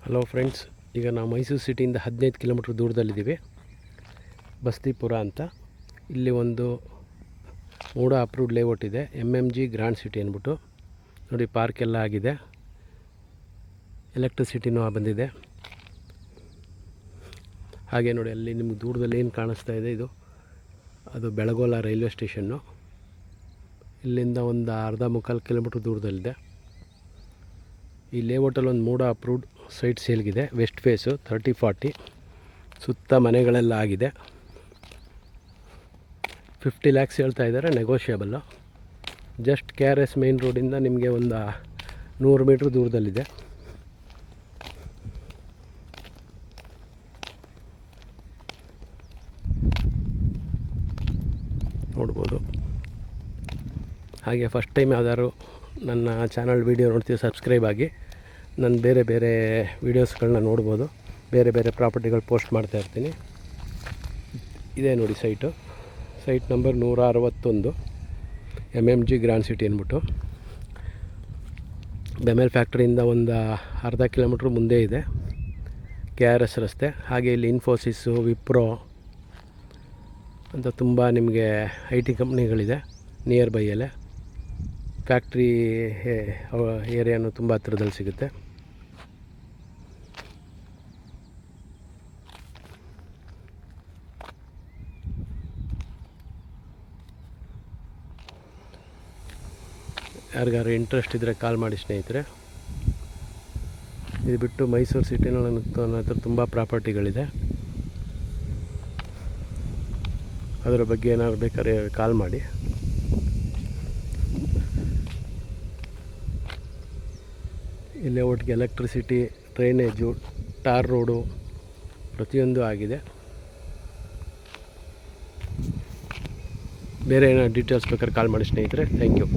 Hello friends, ಈಗ ನಾವು Mysuru ಸಿಟಿಯಿಂದ 15 kilometre ದೂರದಲ್ಲಿದ್ದೀವಿ. Bastipura ಅಂತ. ಇಲ್ಲಿ ಒಂದು ಮೂಡ ಅಪ್ರೂವ್ಡ್ ಲೇಔಟ್ ಇದೆ, MMG ಗ್ರ್ಯಾಂಡ್ ಸಿಟಿ ಅಂದ್ಬಿಟ್ಟು. ನೋಡಿ, ಪಾರ್ಕ್ ಎಲ್ಲ ಆಗಿದೆ, ಎಲೆಕ್ಟ್ರಿಸಿಟಿನೂ ಬಂದಿದೆ. ಹಾಗೆ ನೋಡಿ, ಅಲ್ಲಿ ನಿಮ್ಗೆ ದೂರದಲ್ಲಿ ಏನು ಕಾಣಿಸ್ತಾ ಇದೆ, ಅದು ಬೆಳಗೋಲ ರೈಲ್ವೆ ಸ್ಟೇಷನ್ನು. ಇಲ್ಲಿಂದ ಒಂದು ಅರ್ಧ-ಮುಕ್ಕಾಲು ಕಿಲೋಮೀಟ್ರ್ ದೂರದಲ್ಲಿದೆ. ಈ ಲೇಔಟಲ್ಲಿ ಒಂದು ಮೂಡ ಅಪ್ರೂವ್ಡ್ ಸೈಟ್ ಸೇಲ್ಗಿದೆ, ವೆಸ್ಟ್ ಫೇಸು 30-40. ಸುತ್ತ ಮನೆಗಳೆಲ್ಲ ಆಗಿದೆ. 50 lakhs ಹೇಳ್ತಾ ಇದ್ದಾರೆ, ನೆಗೋಷಿಯಬಲ್ಲು. ಜಸ್ಟ್ KRS ಮೇನ್ ರೋಡಿಂದ ನಿಮಗೆ ಒಂದು 100 ಮೀಟ್ರ್ ದೂರದಲ್ಲಿದೆ. ನೋಡ್ಬೋದು. ಹಾಗೆ ಫಸ್ಟ್ ಟೈಮ್ ಯಾವ್ದಾದ್ರು ನನ್ನ ಚಾನಲ್ ವೀಡಿಯೋ ನೋಡ್ತೀವಿ, ಸಬ್ಸ್ಕ್ರೈಬ್ ಆಗಿ. ನಾನು ಬೇರೆ ಬೇರೆ ವೀಡಿಯೋಸ್ಗಳನ್ನ ನೋಡ್ಬೋದು. ಬೇರೆ ಬೇರೆ ಪ್ರಾಪರ್ಟಿಗಳು ಪೋಸ್ಟ್ ಮಾಡ್ತಾ ಇರ್ತೀನಿ. ಇದೇ ನೋಡಿ site number 161, MMG grand city ಅಂದ್ಬಿಟ್ಟು. ಬೆಮೆಲ್ ಫ್ಯಾಕ್ಟ್ರಿಯಿಂದ ಒಂದು ಅರ್ಧ ಕಿಲೋಮೀಟ್ರ್ ಮುಂದೆ ಇದೆ KRS ರಸ್ತೆ. ಹಾಗೆ ಇಲ್ಲಿ ಇನ್ಫೋಸಿಸ್ಸು, ವಿಪ್ರೋ ಅಂತ ತುಂಬ ನಿಮಗೆ IT ಕಂಪ್ನಿಗಳಿದೆ ನಿಯರ್ ಬೈಯಲ್ಲೇ. ಫ್ಯಾಕ್ಟ್ರಿ ಏರಿಯಾನು ತುಂಬ ಹತ್ತಿರದಲ್ಲಿ ಸಿಗುತ್ತೆ. ಯಾರಿಗಾರು ಇಂಟ್ರೆಸ್ಟ್ ಇದ್ದರೆ ಕಾಲ್ ಮಾಡಿ ಸ್ನೇಹಿತರೆ. ಇದು ಬಿಟ್ಟು ಮೈಸೂರು ಸಿಟಿನಲ್ಲಿ ನನ್ನ ಹತ್ರ ತುಂಬ ಪ್ರಾಪರ್ಟಿಗಳಿದೆ. ಅದರ ಬಗ್ಗೆ ಏನಾದ್ರು ಬೇಕಾದ್ರೆ ಕಾಲ್ ಮಾಡಿ. ಇಲ್ಲೇ ಒಟ್ಟಿಗೆ ಎಲೆಕ್ಟ್ರಿಸಿಟಿ, ಡ್ರೈನೇಜು, ಟಾರ್ ರೋಡು ಪ್ರತಿಯೊಂದು ಆಗಿದೆ. ಬೇರೆ ಏನಾದ್ರು ಡೀಟೇಲ್ಸ್ ಬೇಕಾದ್ರೆ ಕಾಲ್ ಮಾಡಿ ಸ್ನೇಹಿತರೆ. Thank you.